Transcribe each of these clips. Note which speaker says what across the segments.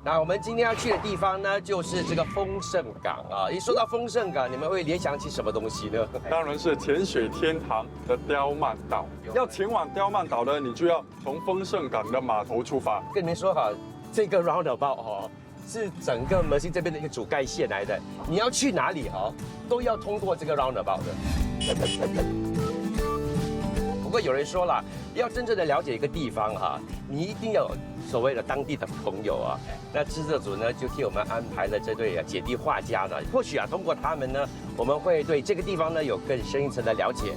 Speaker 1: 那我们今天要去的地方呢，就是这个丰盛港啊。一说到丰盛港，你们会联想起什么东西呢？
Speaker 2: 当然是潜水天堂的刁曼岛。要前往刁曼岛呢，你就要从丰盛港的码头出发。
Speaker 1: 跟你们说哈，这个 roundabout 哦，是整个mer星这边的一个主干线来的。你要去哪里哈，都要通过这个 roundabout 的。不过有人说了，要真正的了解一个地方哈，你一定要有所谓的当地的朋友啊。那制作组呢就替我们安排了这对姐弟画家呢，或许啊通过他们呢，我们会对这个地方呢有更深一层的了解。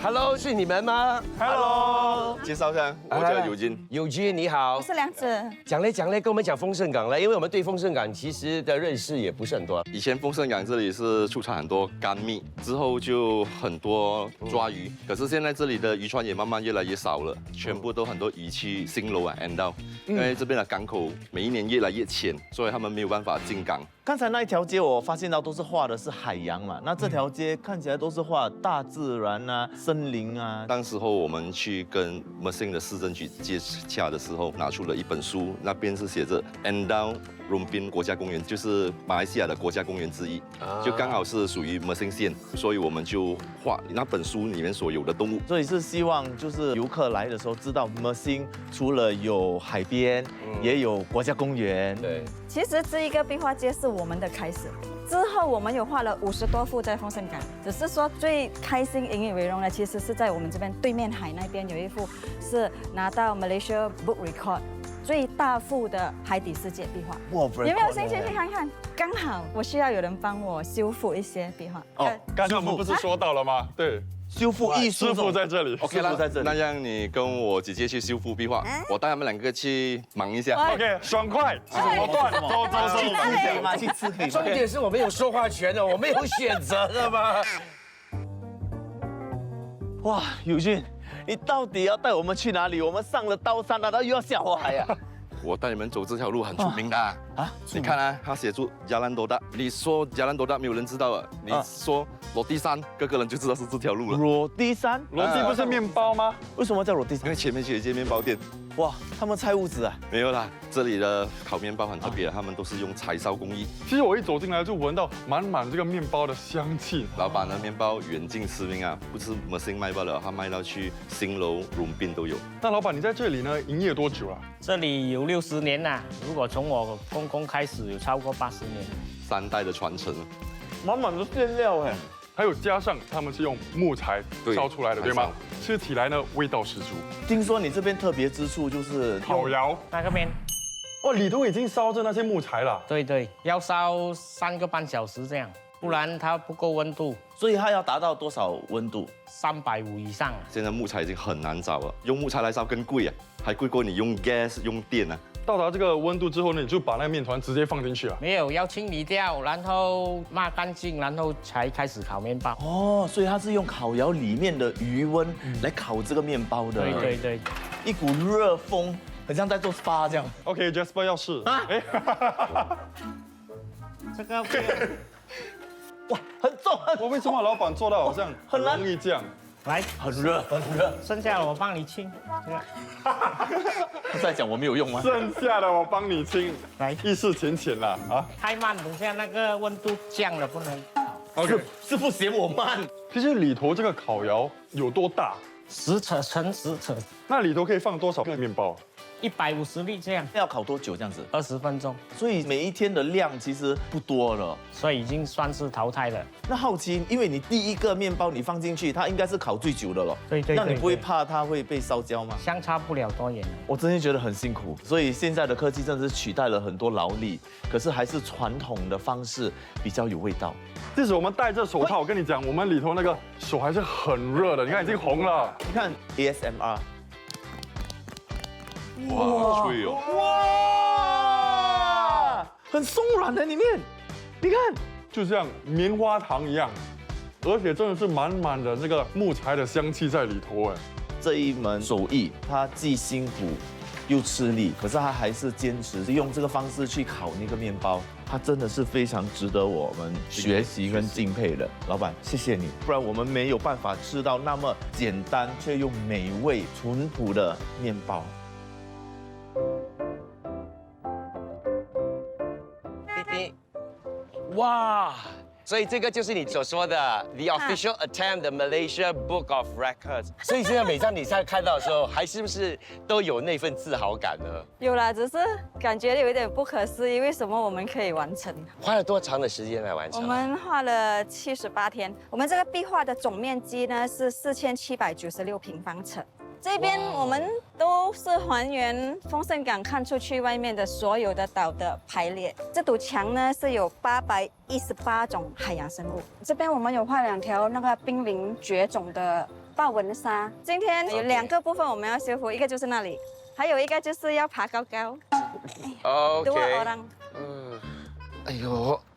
Speaker 1: Hello， 是你们吗
Speaker 2: Hello，
Speaker 3: 介绍一下，我叫尤金。
Speaker 1: 友君你好，
Speaker 4: 我是梁子。
Speaker 1: 讲嘞，跟我们讲丰盛港嘞，因为我们对丰盛港其实的认识也不是很多。
Speaker 3: 以前丰盛港这里是出产很多干蜜，之后就很多抓鱼。可是现在这里的渔船也慢慢越来越少了，全部都很多渔区新楼啊 end 到，因为这边的港口每一年越来越浅，所以他们没有办法进港。
Speaker 5: 刚才那一条街，我发现到都是画的是海洋嘛，那这条街看起来都是画大自然啊、森林啊。
Speaker 3: 当时候我们去跟 Mersing 的市政局接洽的时候，拿出了一本书，那边是写着 Endau Rumpin 国家公园，就是马来西亚的国家公园之一，就刚好是属于 Mersing 县，所以我们就画那本书里面所有的动物。
Speaker 5: 所以是希望就是游客来的时候知道 Mersing 除了有海边，也有国家公园。
Speaker 1: 对，
Speaker 4: 其实这一个壁画街是我们的开始，之后我们有画了50多幅在丰盛港，只是说最开心、引以为荣的，其实是在我们这边对面海那边有一幅是拿到 Malaysia Book Record 最大幅的海底世界壁画。
Speaker 5: 哇，
Speaker 4: 有没有兴趣去看看？刚好我需要有人帮我修复一些壁画。
Speaker 5: 哦，
Speaker 2: 刚才我们不是说到了吗？对，
Speaker 5: 修复艺术
Speaker 2: 师傅在这里。
Speaker 5: OK 了，在这里。
Speaker 3: 那让你跟我姐姐去修复壁画，我带他们两个去忙一下。
Speaker 2: OK， 爽快，果断，走。
Speaker 5: 去吃可以吗？去吃可以吗？
Speaker 1: 重点是我们有说话权的，我们有选择的吗？
Speaker 5: 哇，友俊，你到底要带我们去哪里？我们上了刀山，难道又要下火海呀？
Speaker 3: 我带你们走这条路很出名的啊！你看啊，他写住亚兰多达，你说亚兰多达没有人知道啊，你说裸地山，个人就知道是这条路了。
Speaker 5: 裸地山，
Speaker 2: 罗蒂不是面包吗？
Speaker 5: 为什么叫裸地山？
Speaker 3: 因为前面有一间面包店。
Speaker 5: 哇，他们拆屋子啊？
Speaker 3: 没有啦，这里的烤面包很特别，他们都是用柴烧工艺。
Speaker 2: 其实我一走进来就闻到满满这个面包的香气。
Speaker 3: 老板的面包远近驰名啊，不是Mersing卖罢了，他卖到去新楼、荣滨都有。
Speaker 2: 那老板，你在这里呢，营业多久了？
Speaker 6: 这里有60年啦，如果从我公公开始，有超过80年。
Speaker 3: 3代的传承。
Speaker 5: 满满的馅料哎。
Speaker 2: 还有加上他们是用木材烧出来的，对吗？吃起来呢味道十足。
Speaker 5: 听说你这边特别之处就是
Speaker 2: 烤窑，
Speaker 6: 那个边，
Speaker 2: 哦，里头已经烧着那些木材了。
Speaker 6: 对，要烧3个半小时这样，不然它不够温度。
Speaker 5: 所以它要达到多少温度
Speaker 6: ？350以上。
Speaker 3: 现在木材已经很难找了，用木材来烧更贵啊，还贵过你用 gas 用电啊。
Speaker 2: 到达这个温度之后呢，你就把那个面团直接放进去了。
Speaker 6: 没有，要清理掉，然后抹干净，然后才开始烤面包。
Speaker 5: 哦，所以它是用烤窑里面的余温来烤这个面包的。
Speaker 6: 对，
Speaker 5: 一股热风，很像在做 SPA 这样。
Speaker 2: OK，Jasper 要试啊。哎，
Speaker 6: 这个
Speaker 5: 哇，很重。
Speaker 2: 我为什么老板做到好像很容易这样？
Speaker 6: 来，
Speaker 5: 很热，很热。
Speaker 6: 剩下的我帮你清。
Speaker 5: 他在讲我没有用吗？
Speaker 2: 剩下的我帮你清。
Speaker 6: 来，
Speaker 2: 意识浅浅啦啊。
Speaker 6: 太慢，等下那个温度降了不能烤。
Speaker 2: OK，
Speaker 5: 师傅嫌我慢。
Speaker 2: 其实里头这个烤窑有多大
Speaker 6: 10尺乘10尺
Speaker 2: 那里头可以放多少个面包
Speaker 6: ，150粒这样
Speaker 5: 要烤多久这样子
Speaker 6: ，20分钟，
Speaker 5: 所以每一天的量其实不多了。
Speaker 6: 所以已经算是淘汰了。
Speaker 5: 那好奇，因为你第一个面包你放进去，它应该是烤最久的了。
Speaker 6: 对，
Speaker 5: 那你不会怕它会被烧焦吗？
Speaker 6: 相差不了多远。
Speaker 5: 我真的觉得很辛苦，所以现在的科技真的是取代了很多劳力，可是还是传统的方式比较有味道。
Speaker 2: 即使我们戴着手套，我跟你讲，我们里头那个手还是很热的。你看已经红了。
Speaker 5: 你看 ASMR，
Speaker 3: 哇，脆哦！
Speaker 5: 哇，很松软的里面，你看，
Speaker 2: 就像棉花糖一样，而且真的是满满的这个木材的香气在里头哎。
Speaker 5: 这一门手艺，它既辛苦又吃力，可是他还是坚持用这个方式去烤那个面包，他真的是非常值得我们学习跟敬佩的。老板，谢谢你，不然我们没有办法吃到那么简单却又美味、淳朴的面包。
Speaker 1: 哇！所以这个就是你所说的 The Official Attempt the Malaysia Book of Records。所以现在每当你在看到的时候，还是不是都有那份自豪感呢？
Speaker 4: 有啦，只是感觉有一点不可思议，为什么我们可以完成？
Speaker 1: 花了多长的时间来完成？
Speaker 4: 我们花了78天。我们这个壁画的总面积呢是4796平方尺。这边我们都是还原丰盛港看出去外面的所有的岛的排列。这堵墙呢是有818种海洋生物。这边我们有画2条那个濒临绝种的豹纹鲨。今天有2个部分我们要修复，一个就是那里，还有一个就是要爬高高。
Speaker 1: OK。
Speaker 4: Dua orang。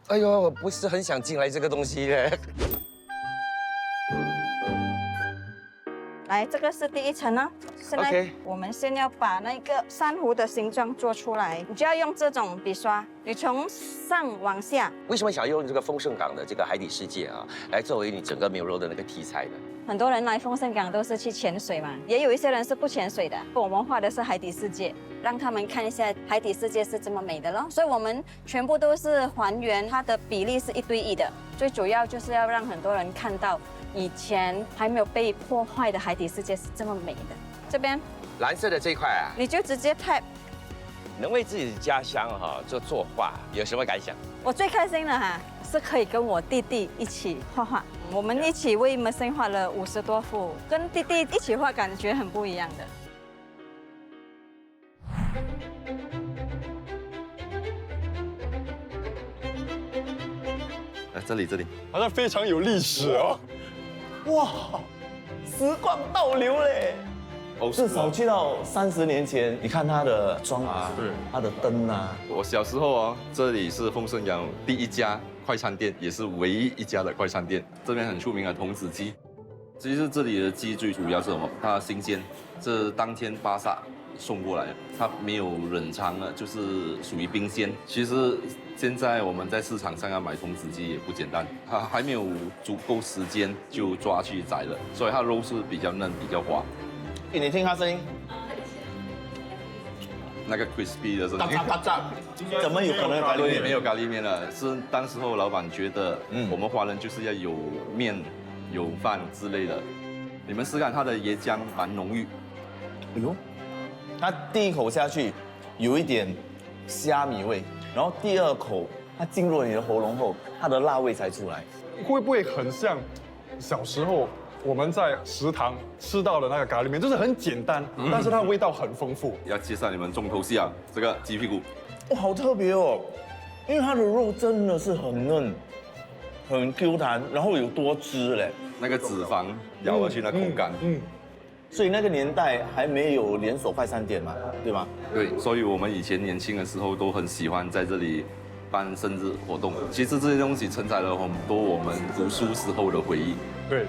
Speaker 1: 哎呦，我不是很想进来这个东西嘞。
Speaker 4: 来，这个是第1层呢。现在
Speaker 1: OK
Speaker 4: 我们先要把那个珊瑚的形状做出来，你就要用这种笔刷，你从上往下。
Speaker 1: 为什么想用这个丰盛港的这个海底世界啊，来作为你整个 mural 的那个题材呢？
Speaker 4: 很多人来丰盛港都是去潜水嘛，也有一些人是不潜水的。我们画的是海底世界，让他们看一下海底世界是这么美的咯。所以我们全部都是还原，它的比例是1对1的。最主要就是要让很多人看到以前还没有被破坏的海底世界是这么美的。这边
Speaker 1: 蓝色的这一块啊，
Speaker 4: 你就直接 tap。
Speaker 1: 能为自己的家乡做作画，有什么感想？
Speaker 4: 我最开心的是可以跟我弟弟一起画画，我们一起为 Mersing 画了50多幅，跟弟弟一起画感觉很不一样的。
Speaker 3: 这里，
Speaker 2: 好像非常有历史哦。
Speaker 5: 哇，时光倒流嘞！至少去到30年前，你看它的装啊，它的灯啊。
Speaker 3: 我小时候哦，这里是丰盛港第1家快餐店，也是唯一一家的快餐店。这边很出名的童子鸡，其实这里的鸡最主要是什么？它新鲜，这当天巴萨送过来的，它没有冷藏了，就是属于冰鲜。其实现在我们在市场上要买童子鸡也不简单，它还没有足够时间就抓去宰了，所以它肉是比较嫩、比较滑。
Speaker 5: 你听它声音，
Speaker 3: 那个 crispy 的声音，
Speaker 5: 嘎喳，怎么有可能咖喱
Speaker 3: 对，
Speaker 5: 面？
Speaker 3: 没有咖喱面了，是当时候老板觉得，我们华人就是要有面、有饭之类的。你们试看它的椰浆蛮浓郁，
Speaker 5: 哎呦，它第1口下去有一点虾米味，然后第2口它进入了你的喉咙后，它的辣味才出来。
Speaker 2: 会不会很像小时候我们在食堂吃到的那个咖喱面？就是很简单，但是它味道很丰富。
Speaker 3: 要介绍你们重头戏啊，这个鸡屁股。
Speaker 5: 哇，好特别哦，因为它的肉真的是很嫩，很 Q 弹，然后有多汁嘞。
Speaker 3: 那个脂肪咬下去那口感，
Speaker 5: 所以那个年代还没有连锁快餐店嘛，对吗？
Speaker 3: 对，所以我们以前年轻的时候都很喜欢在这里办生日活动。其实这些东西承载了很多我们读书时候的回忆。
Speaker 2: 对。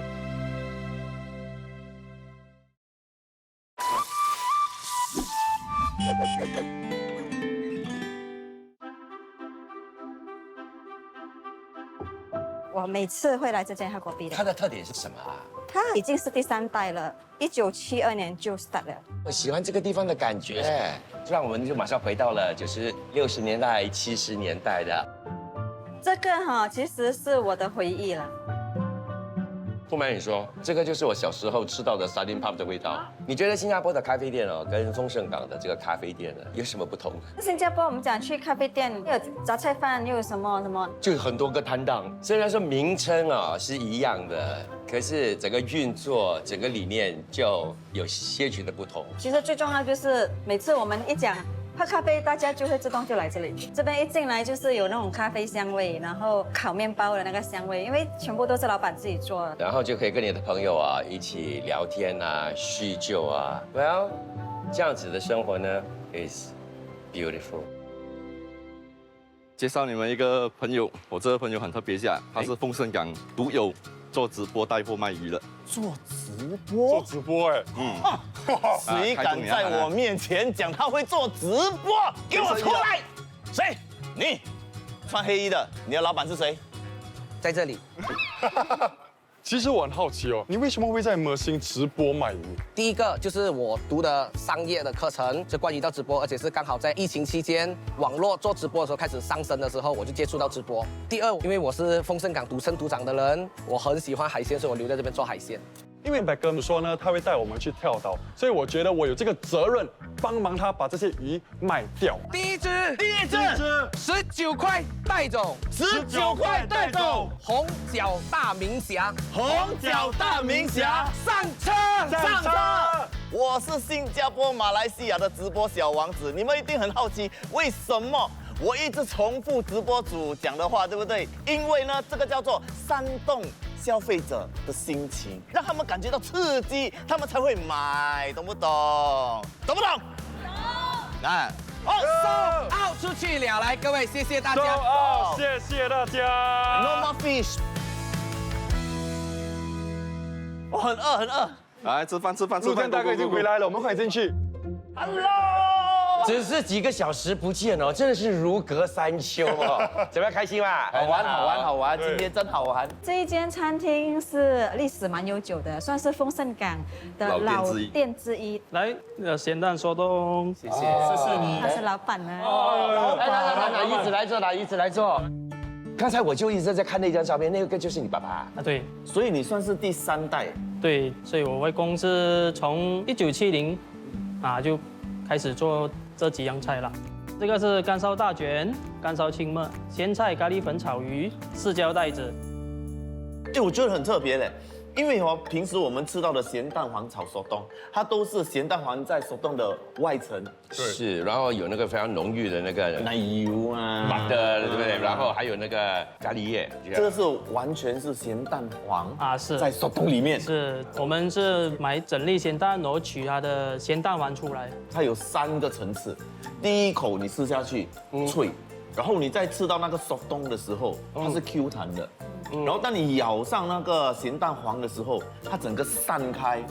Speaker 4: 我每次会来这间哈果壁的，
Speaker 1: 它的特点是什么啊？
Speaker 4: 它已经是第3代了，1972年就 start 了。
Speaker 1: 我喜欢这个地方的感觉，让我们就马上回到了就是60年代、70年代的。
Speaker 4: 这个其实是我的回忆了。
Speaker 1: 不瞒你说，这个就是我小时候吃到的 sardine pub 的味道。你觉得新加坡的咖啡店跟丰盛港的这个咖啡店有什么不同？
Speaker 4: 新加坡我们讲去咖啡店，又有杂菜饭，又有什么，
Speaker 1: 就很多个摊档。虽然说名称是一样的，可是整个运作、整个理念就有些许的不同。
Speaker 4: 其实最重要就是每次我们一讲喝咖啡，大家就会自动就来这里。这边一进来就是有那种咖啡香味，然后烤面包的那个香味，因为全部都是老板自己做的。
Speaker 1: 然后就可以跟你的朋友一起聊天叙旧Well， 这样子的生活呢 is beautiful。
Speaker 3: 介绍你们一个朋友，我这个朋友很特别一下，他是丰盛港独有做直播带货卖鱼的。
Speaker 5: 做直
Speaker 2: 做
Speaker 5: 播，
Speaker 2: 直播哎，
Speaker 5: 谁敢在我面前讲他会做直播？给我出来！谁？你穿黑衣的，你的老板是谁？
Speaker 1: 在这里。
Speaker 2: 其实我很好奇哦，你为什么会在魔星直播卖鱼？
Speaker 7: 第一个就是我读的商业的课程，就关于到直播，而且是刚好在疫情期间，网络做直播的时候开始上升的时候，我就接触到直播。第二，因为我是丰盛港土生土长的人，我很喜欢海鲜，所以我留在这边做海鲜。
Speaker 2: 因为白哥说呢，他会带我们去跳岛，所以我觉得我有这个责任帮忙他把这些鱼卖掉。
Speaker 7: 第一只，19块带走
Speaker 5: 19块带走，
Speaker 7: 红脚大明虾，
Speaker 5: 红脚大明虾
Speaker 7: 上车，
Speaker 5: 上车。我是新加坡、马来西亚的直播小王子，你们一定很好奇为什么我一直重复直播主讲的话，对不对？因为呢，这个叫做煽动消费者的心情，让他们感觉到刺激，他们才会买，懂不懂？懂不懂？懂。来，
Speaker 7: 收 out 出去了，来各位，谢谢大家。
Speaker 2: 谢谢大家。
Speaker 5: No more fish。我很饿，很饿。
Speaker 3: 来吃饭，吃饭，吃饭。
Speaker 2: 陆根大哥已经回来了，我们快进去。
Speaker 1: 只是几个小时不见哦，真的是如隔三秋哦。怎么样，开心吗？
Speaker 5: 好玩，好玩，好玩，今天真好玩。
Speaker 4: 这一间餐厅是历史蛮悠久的，算是丰盛港的老店之一。
Speaker 6: 来，咸蛋说东，
Speaker 7: 谢谢，
Speaker 4: 他是老板呢。
Speaker 1: 来，椅子来坐，椅子来坐。刚才我就一直在看那张照片，那个就是你爸爸。
Speaker 6: 啊对
Speaker 5: 所以你算是第3代。
Speaker 6: 对，所以我外公是从1970就开始做这几样菜了。这个是干烧大卷、干烧青末、咸菜咖喱粉炒鱼、四椒带子。
Speaker 5: 我觉得很特别嘞，因为平时我们吃到的咸蛋黄炒熟冬，它都是咸蛋黄在熟冬的外层，
Speaker 1: 是，然后有那个非常浓郁的那个
Speaker 5: 奶油啊，
Speaker 1: 的，对不对？然后还有那个咖喱叶。
Speaker 5: 这个是完全是咸蛋黄
Speaker 6: 是
Speaker 5: 在熟冬里面，
Speaker 6: 是我们是买整粒咸蛋，然后取它的咸蛋黄出来。
Speaker 5: 它有3个层次，第一口你吃下去脆，然后你再吃到那个熟冬的时候，它是 Q 弹的。然后当你咬上那个咸蛋黄的时候，它整个散开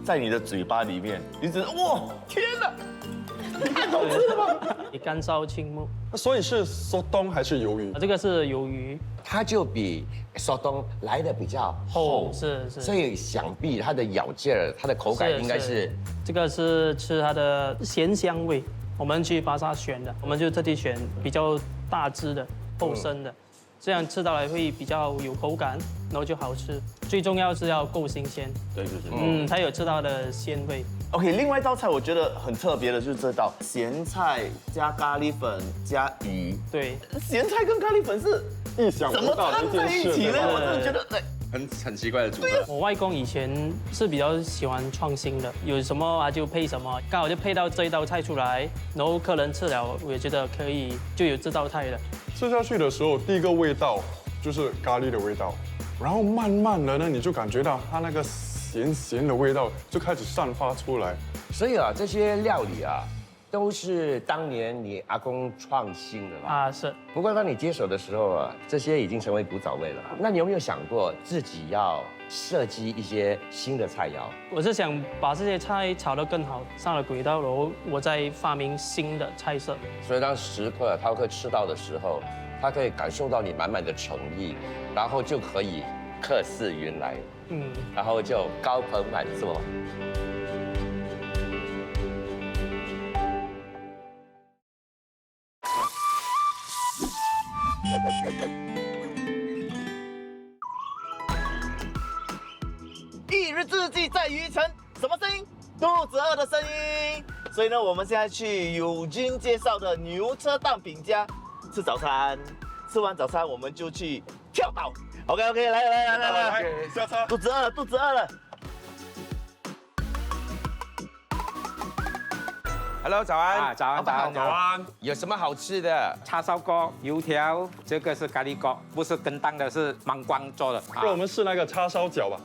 Speaker 5: 在你的嘴巴里面，你只哇天哪，太好吃了吧！
Speaker 6: 干烧青木，
Speaker 2: 所以是so冬还是鱿鱼？
Speaker 6: 这个是鱿鱼，
Speaker 1: 它就比烧冬来的比较厚，
Speaker 6: 是，
Speaker 1: 所以想必它的咬劲儿、它的口感应该是。
Speaker 6: 这个是吃它的咸香味，我们去巴萨选的，我们就特地选比较大只的、厚身的。这样吃到来会比较有口感，然后就好吃。最重要是要够新鲜，
Speaker 5: 对，
Speaker 6: 才有吃到的鲜味。
Speaker 5: OK， 另外一道菜我觉得很特别的就是这道咸菜加咖喱粉加鱼。
Speaker 6: 对，
Speaker 5: 咸菜跟咖喱粉是
Speaker 2: 意想
Speaker 5: 怎么
Speaker 2: 不到的
Speaker 5: 掺在
Speaker 2: 一件事。
Speaker 5: 一起呢？我真的觉得
Speaker 3: 很奇怪的组合。
Speaker 6: 我外公以前是比较喜欢创新的，有什么他就配什么，刚好就配到这一道菜出来，然后客人吃了，我也觉得可以，就有这道菜了。
Speaker 2: 吃下去的时候，第一个味道就是咖喱的味道，然后慢慢的呢，你就感觉到它那个咸的味道就开始散发出来。
Speaker 1: 所以这些料理都是当年你阿公创新的吧？
Speaker 6: 是。
Speaker 1: 不过当你接手的时候这些已经成为古早味了。那你有没有想过自己要设计一些新的菜肴？
Speaker 6: 我是想把这些菜炒得更好，上了轨道，然后我再发明新的菜色。
Speaker 1: 所以当食客饕客吃到的时候，他可以感受到你满满的诚意，然后就可以客似云来，然后就高朋满座。
Speaker 5: 一日之计在于晨，什么声音？肚子饿的声音。所以呢，我们现在去友军介绍的牛车蛋饼家吃早餐。吃完早餐，我们就去跳岛。OK， 来，
Speaker 2: 下车。
Speaker 5: 肚子饿了。
Speaker 1: Hello， 早安。
Speaker 8: 早安。
Speaker 1: 有什么好吃的？
Speaker 8: 叉烧锅、油条，这个是咖喱锅，不是跟档的，是芒光做的。
Speaker 2: 让我们试那个叉烧饺吧。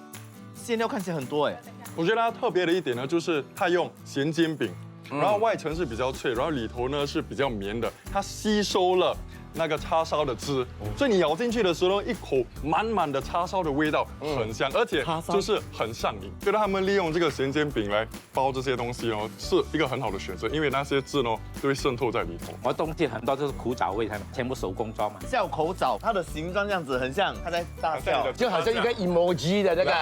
Speaker 5: 馅料看起来很多哎。
Speaker 2: 我觉得它特别的一点呢，就是它用咸煎饼，然后外层是比较脆，然后里头呢是比较绵的，它吸收了那个叉烧的汁，所以你咬进去的时候，一口满满的叉烧的味道，很香，而且就是很上瘾。觉得他们利用这个咸煎饼来包这些东西哦，是一个很好的选择，因为那些汁呢就会渗透在里头。
Speaker 8: 我东西很多都是苦枣味，全部手工做嘛。
Speaker 5: 笑口枣，它的形状这样子很像它在大笑，
Speaker 1: 就好像一个 emoji 的那个。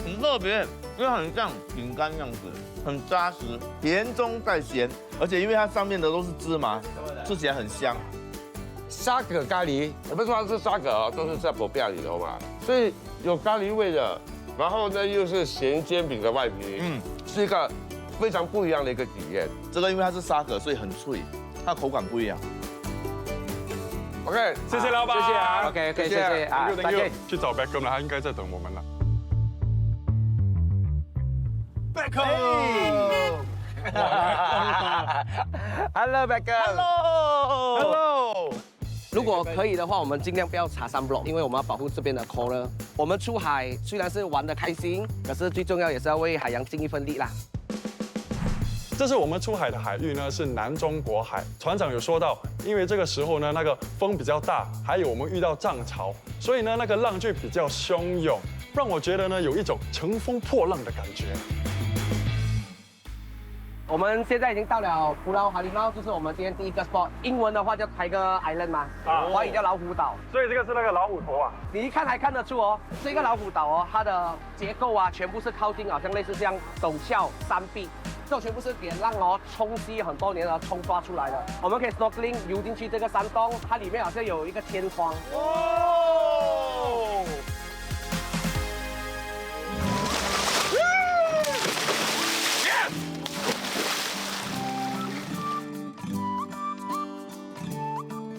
Speaker 5: 很特别，因为很像饼干样子，很扎实，甜中带咸，而且因为它上面的都是芝麻，吃起来很香。
Speaker 9: 沙葛咖喱，我们说是沙葛哦，都是在薄饼里头嘛，所以有咖喱味的，然后呢又是咸煎饼的外皮，是一个非常不一样的一个体验。
Speaker 5: 这个因为它是沙葛，所以很脆，它的口感不一样。
Speaker 9: OK，
Speaker 2: 谢谢老板，
Speaker 8: 谢谢啊，OK，谢谢啊，再见。
Speaker 2: 去找 Beckham 了，他应该在等我们了。
Speaker 1: Hello Beckham。
Speaker 5: Hello。
Speaker 7: 如果可以的话，我们尽量不要查sunblock，因为我们要保护这边的 coral。我们出海虽然是玩得开心，可是最重要也是要为海洋尽一份力啦。
Speaker 2: 这是我们出海的海域呢，是南中国海。船长有说到，因为这个时候呢，那个风比较大，还有我们遇到涨潮，所以呢，那个浪就比较汹涌，让我觉得呢，有一种乘风破浪的感觉。
Speaker 7: 我们现在已经到了普劳哈里猫，就是我们今天第一个 spot。英文的话叫 Tiger Island 嘛，华语叫老虎岛。
Speaker 2: 所以这个是那个老虎头啊。
Speaker 7: 你一看还看得出哦，这个老虎岛哦，它的结构啊，全部是靠近好像类似像陡峭山壁。 这种全部是给浪哦冲击很多年而冲刷出来的。我们可以 snorkeling 游进去这个山洞，它里面好像有一个天窗。哦！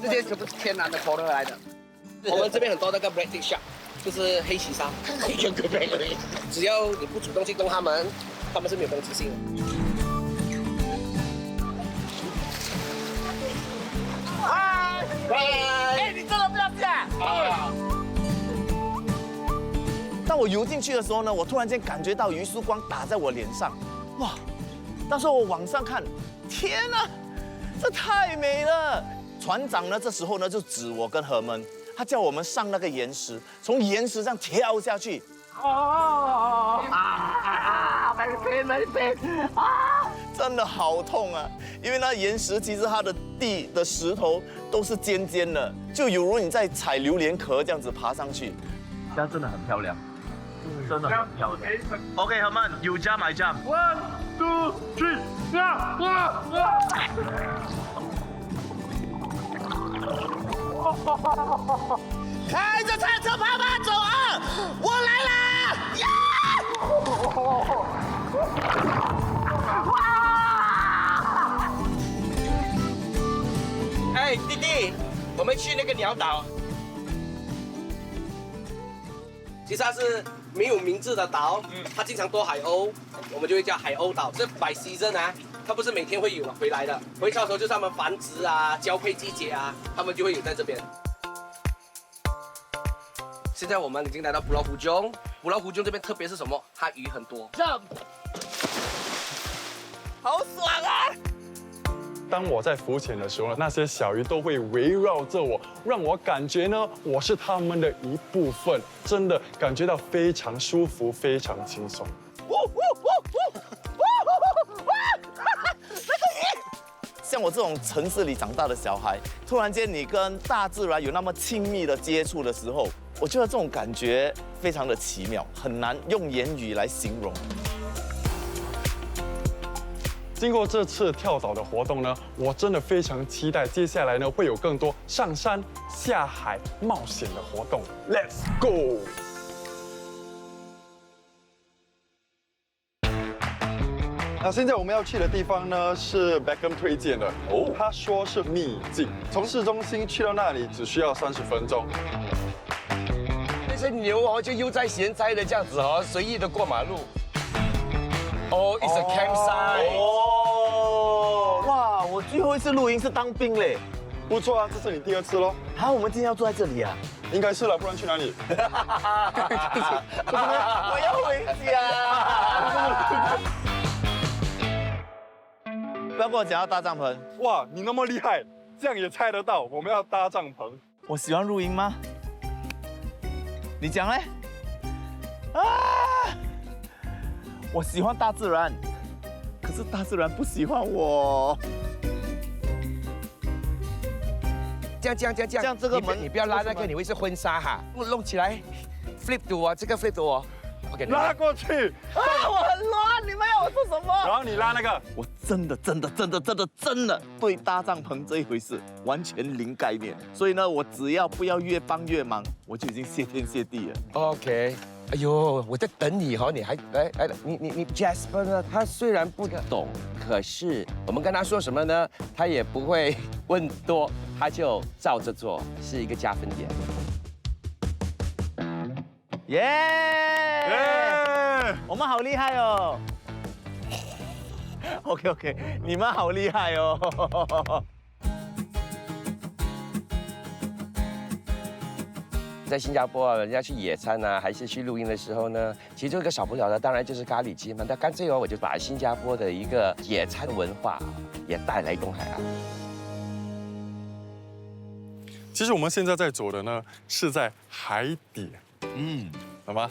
Speaker 7: 这些全部是天然的 coral 来的。我们这边很多那个 breadstick shark， 就是黑鳍鲨，只要你不主动去动它们，它们是没有攻击性的。
Speaker 5: 哎，你真的不要下！当我游进去的时候呢，我突然间感觉到一束光打在我脸上，哇！当时我往上看，天哪，这太美了！船长呢，这时候呢就指我跟何们，他叫我们上那个岩石，从岩石上跳下去。真的好痛啊！因为那岩石其实它的地的石头都是尖尖的，就犹如你在采榴莲壳这样子爬上去。这样真的很漂亮，真的很漂亮。OK， 何曼，You jump, I jump. 1, 2, 3， 开着菜车啪啪走啊！我来啦！呀！
Speaker 1: 哎，弟弟，我们去那个鸟岛。
Speaker 7: 其实它是没有名字的岛，它经常多海鸥，我们就会叫海鸥岛。这by season啊，它不是每天会有回来的，回潮的时候就是它们繁殖啊、交配季节啊，它们就会有在这边。现在我们已经来到普劳湖中，普劳湖中这边特别是什么？它鱼很多。
Speaker 5: 好爽啊！
Speaker 2: 当我在浮潜的时候，那些小鱼都会围绕着我，让我感觉呢，我是它们的一部分，真的感觉到非常舒服，非常轻松。
Speaker 5: 像我这种城市里长大的小孩，突然间你跟大自然有那么亲密的接触的时候，我觉得这种感觉非常的奇妙，很难用言语来形容。
Speaker 2: 经过这次跳岛的活动呢，我真的非常期待接下来呢会有更多上山下海冒险的活动。Let's go！ 那现在我们要去的地方呢是 Beckham 推荐的哦，他说是秘境，从市中心去到那里只需要30分钟。
Speaker 1: 那些牛哦就悠哉闲哉的这样子哦，随意的过马路。哦，it's a campsite。
Speaker 5: 哦，哇，我最后一次露营是当兵嘞。
Speaker 2: 不错啊，这是你第2次咯。
Speaker 5: 好，我们今天要住在这里啊？
Speaker 2: 应该是了，不然去哪里？
Speaker 5: 我要回家。不要跟我讲要搭帐篷。
Speaker 2: 哇，你那么厉害，这样也猜得到我们要搭帐篷。
Speaker 5: 我喜欢露营吗？你讲嘞？啊！我喜欢大自然，可是大自然不喜欢我。
Speaker 1: 这样，
Speaker 5: 这样这个门
Speaker 1: 你不要拉那个，你会是婚纱哈，弄起来 ，flip 的哦，这个 flip 的哦。OK，
Speaker 2: 拉过去，
Speaker 5: 啊！我很乱，你们要我做什么？
Speaker 2: 然后你拉那个。
Speaker 5: 我真的对搭帐篷这一回事完全零概念，所以呢，我只要不要越帮越忙，我就已经谢天谢地了。
Speaker 1: OK， 哎呦，我在等你哈，你还来，你 Jasper 呢？他虽然不懂，可是我们跟他说什么呢？他也不会问多，他就照着做，是一个加分点。
Speaker 5: 耶！我们好厉害哦。OK， 你们好厉害哦。
Speaker 1: 在新加坡啊，人家去野餐啊，还是去露营的时候呢，其中一个少不了的当然就是咖喱鸡嘛。那干脆我就把新加坡的一个野餐文化也带来东海岸。
Speaker 2: 其实我们现在在走的呢，是在海底，好吗？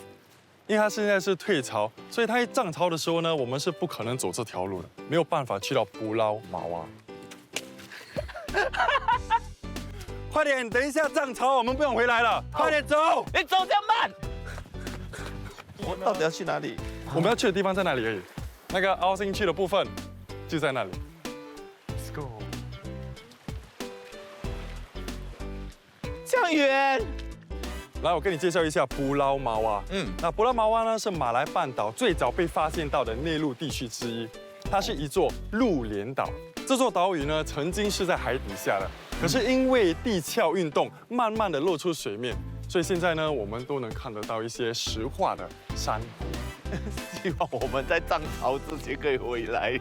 Speaker 2: 因为它现在是退潮，所以它一涨潮的时候呢，我们是不可能走这条路的，没有办法去到布劳马哇。快点，等一下涨潮，我们不用回来了，快点走！
Speaker 5: 你走这样慢，我到底要去哪里？
Speaker 2: 我们要去的地方在哪里而已？那个凹进去的部分就在那里。Let's go。
Speaker 5: 这样远。
Speaker 2: 来，我跟你介绍一下布劳马哇。那布劳马哇呢是马来半岛最早被发现到的内陆地区之一，它是一座陆连岛。这座岛屿呢曾经是在海底下的，可是因为地壳运动，慢慢的露出水面，所以现在呢我们都能看得到一些石化的珊瑚。
Speaker 5: 希望我们在涨潮之前可以回来。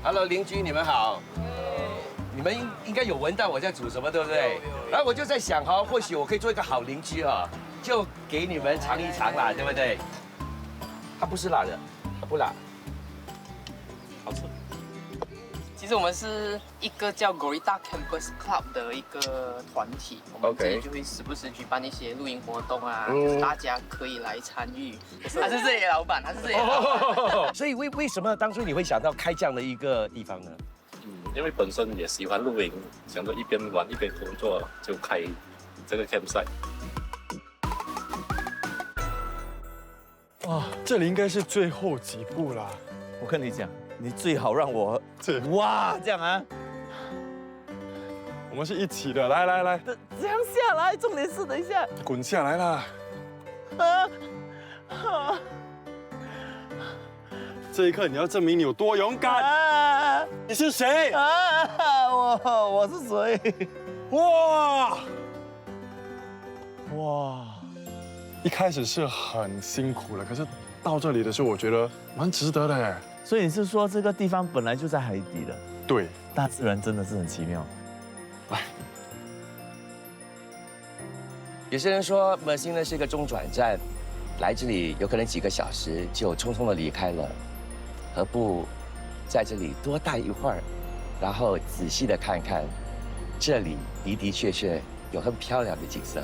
Speaker 1: Hello， 邻居你们好。你们应该有闻到我在煮什么，对不对？然后我就在想哈，或许我可以做一个好邻居哈，就给你们尝一尝啦，对不对？它不是辣的，它不辣，好吃。
Speaker 10: 其实我们是一个叫 Gorita Campus Club 的一个团体，我们这里就会时不时举办一些露营活动啊，就是大家可以来参与。他是这里的老板，他是这里的老板。
Speaker 1: 所以为什么当初你会想到开这样的一个地方呢？
Speaker 11: 因为本身也喜欢露营，想着一边玩一边工作，就开这个 campsite。
Speaker 2: 哇，这里应该是最后几步啦。
Speaker 5: 我跟你讲，你最好让我哇这样啊！
Speaker 2: 我们是一起的，来来来，
Speaker 5: 这样下来，重点是等一下，
Speaker 2: 滚下来啦！这一刻你要证明你有多勇敢。你是谁？
Speaker 5: 我是谁？
Speaker 2: 哇！一开始是很辛苦了，可是到这里的时候，我觉得蛮值得的哎。
Speaker 5: 所以你是说这个地方本来就在海底的？
Speaker 2: 对，
Speaker 5: 大自然真的是很奇妙。
Speaker 2: 来，
Speaker 1: 有些人说Mersing呢是一个中转站，来这里有可能几个小时就匆匆的离开了，何不在这里多待一会儿，然后仔细的看看，这里的的确确有很漂亮的景色。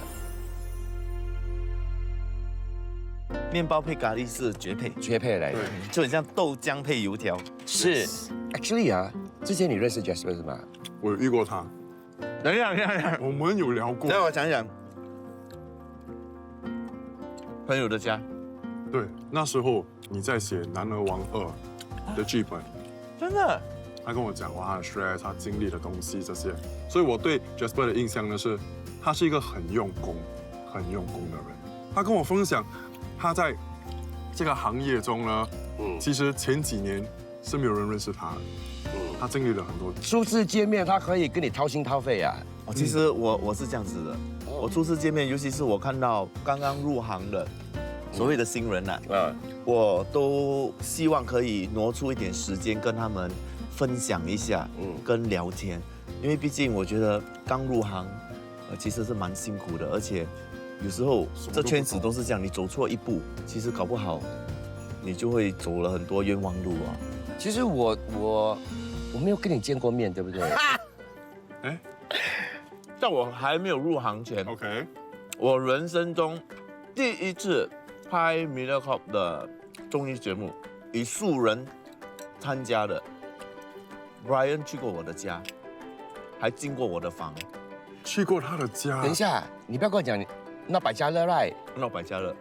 Speaker 5: 面包配咖喱是绝配，
Speaker 1: 绝配来的，
Speaker 5: 就很像豆浆配油条。
Speaker 1: 是 ，actually 啊，之前你认识 Jasper 是吗？
Speaker 2: 我有遇过他。
Speaker 5: 等一下，
Speaker 2: 我们有聊过。
Speaker 5: 让我想想，朋友的家。
Speaker 2: 对，那时候你在写《男儿王2》的剧本。
Speaker 5: 真的？
Speaker 2: 他跟我讲哇，他的 stress， 他经历的东西这些，所以我对 Jasper 的印象呢是，他是一个很用功的人。他跟我分享，他在这个行业中呢，其实前几年是没有人认识他的，他经历了很多。
Speaker 1: 初次见面，他可以跟你掏心掏肺啊。
Speaker 5: 其实我是这样子的，我初次见面，尤其是我看到刚刚入行的所谓的新人呐，我都希望可以挪出一点时间跟他们分享一下，跟聊天，因为毕竟我觉得刚入行，其实是蛮辛苦的，而且有时候这圈子都是这样，你走错一步，其实搞不好你就会走了很多冤枉路啊。
Speaker 1: 其实我没有跟你见过面，对不对？
Speaker 5: 哎，在我还没有入行前
Speaker 2: ，OK，
Speaker 5: 我人生中第一次拍 Mediacorp 的综艺节目，以素人参加的。Brian 去过我的家，还进过我的房。
Speaker 2: 去过他的家。
Speaker 1: 等一下，你不要跟我讲那百家乐 right？
Speaker 5: 那百家乐。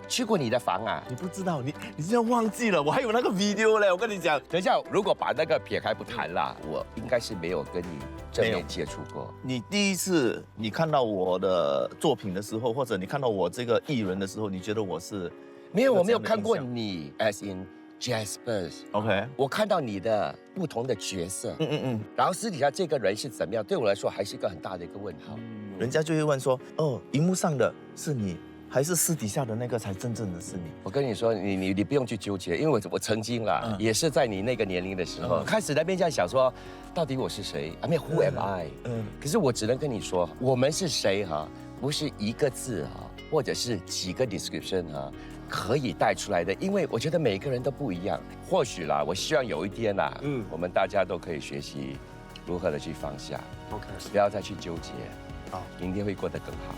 Speaker 1: 去过你的房啊？
Speaker 5: 你不知道，你现在忘记了，我还有那个 video 嘞。我跟你讲，
Speaker 1: 等一下，如果把那个撇开不谈啦，我应该是没有跟你正面接触过。
Speaker 5: 你第一次你看到我的作品的时候，或者你看到我这个艺人的时候，你觉得我是？
Speaker 1: 没有，我没有看过你 ，as in Jasper。OK， 我看到你的不同的角色。然后私底下这个人是怎么样，对我来说还是一个很大的一个问号。
Speaker 5: 人家就会问说，哦，荧幕上的是你。还是私底下的那个才真正的是你。
Speaker 1: 我跟你说，你不用去纠结，因为我曾经啦，也是在你那个年龄的时候，开始那边这样想说，到底我是谁 ？I mean who am I？ 可是我只能跟你说，我们是谁哈，不是一个字哈，或者是几个 description 哈，可以带出来的。因为我觉得每个人都不一样。或许啦，我希望有一天啦，我们大家都可以学习如何的去放下
Speaker 2: ，OK，
Speaker 1: 不要再去纠结，
Speaker 2: 好，
Speaker 1: 明天会过得更好。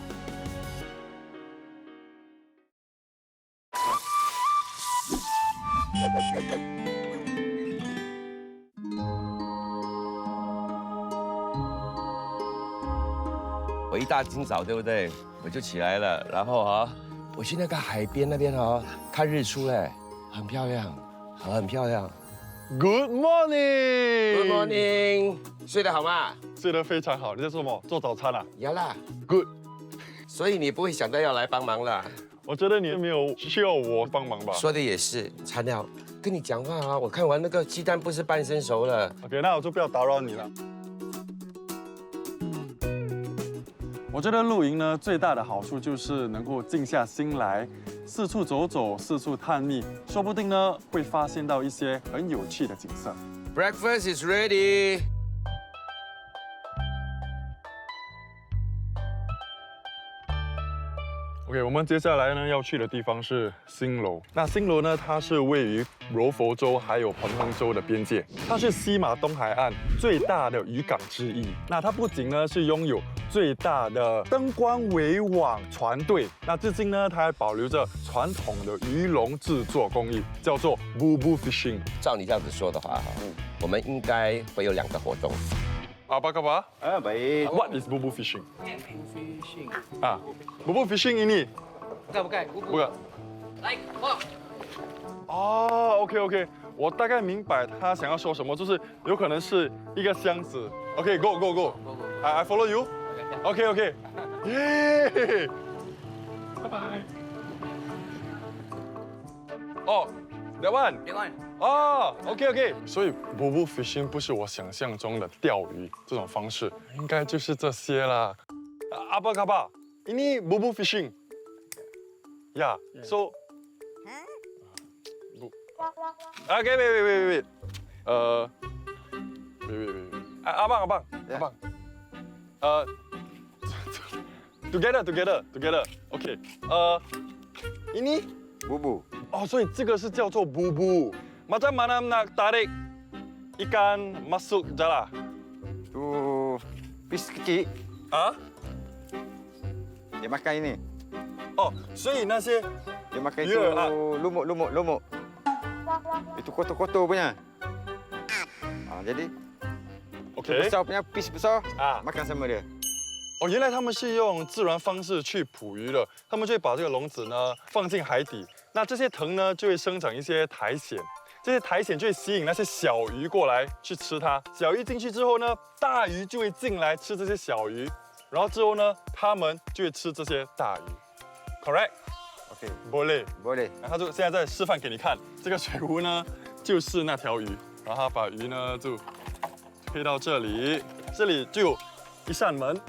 Speaker 1: 我一大清早，对不对？我就起来了，然后我去那个海边那边看日出嘞，很漂亮，很漂亮。
Speaker 2: Good morning，Good
Speaker 1: morning， 睡得好吗？
Speaker 2: 睡得非常好。你在做什么？做早餐啊？
Speaker 1: 呀啦
Speaker 2: ，Good。
Speaker 1: 所以你不会想到要来帮忙了？
Speaker 2: 我觉得你没有需要我帮忙吧？
Speaker 1: 说的也是，菜鸟跟你讲话啊，我看完那个鸡蛋不是半生熟了。
Speaker 2: OK， 那我就不要打扰你了。我觉得露营呢，最大的好处就是能够静下心来，四处走走，四处探秘，说不定呢会发现到一些很有趣的景色。
Speaker 1: Breakfast is ready。OK，
Speaker 2: 我们接下来呢要去的地方是新楼。那新楼呢，它是位于柔佛州还有彭亨州的边界，它是西马东海岸最大的渔港之一。那它不仅呢是拥有最大的灯光围网船队，那至今呢它还保留着传统的鱼笼制作工艺，叫做 Boo Fishing。
Speaker 1: 照你这样子说的话，我们应该会有2个活动。
Speaker 2: Apa khabar?
Speaker 11: Baik.
Speaker 2: What is Boo Fishing? Boo Fishing ini? Bukan.
Speaker 10: Like what?
Speaker 2: 哦 ，OK， 我大概明白他想要说什么，就是有可能是一个箱子。OK，go，I follow you。OK，耶，拜拜。哦，that one。哦 ，OK， 所以 Boo Fishing 不是我想象中的钓鱼这种方式，应该就是这些啦。Apa khabar? Ini Boo Fishing. Yeah. So. Okay, wait. Wait. Abang. Together. Okay. Ini bubu. 哦，所以这个是叫做 bubu. Macam mana nak tarik ikan masuk jala?
Speaker 12: Tu fish kecil. Dia makan ini.
Speaker 2: 哦，所以那些
Speaker 12: dia makan itu lumut. Itu kotor-kotor punya. Jadi
Speaker 2: OK，
Speaker 12: besar punya fish besar makan sama dia。
Speaker 2: 哦，原来他们是用自然方式去捕鱼的，他们就会把这个笼子呢放进海底，那这些藤呢就会生长一些苔藓，这些苔藓就会吸引那些小鱼过来去吃它。小鱼进去之后呢，大鱼就会进来吃这些小鱼，然后之后呢，它们就会吃这些大鱼。Correct？
Speaker 12: OK，
Speaker 2: boleh。
Speaker 12: 然
Speaker 2: 后他就现在在示范给你看，这个水壶呢就是那条鱼，然后他把鱼呢就推到这里，这里就有一扇门。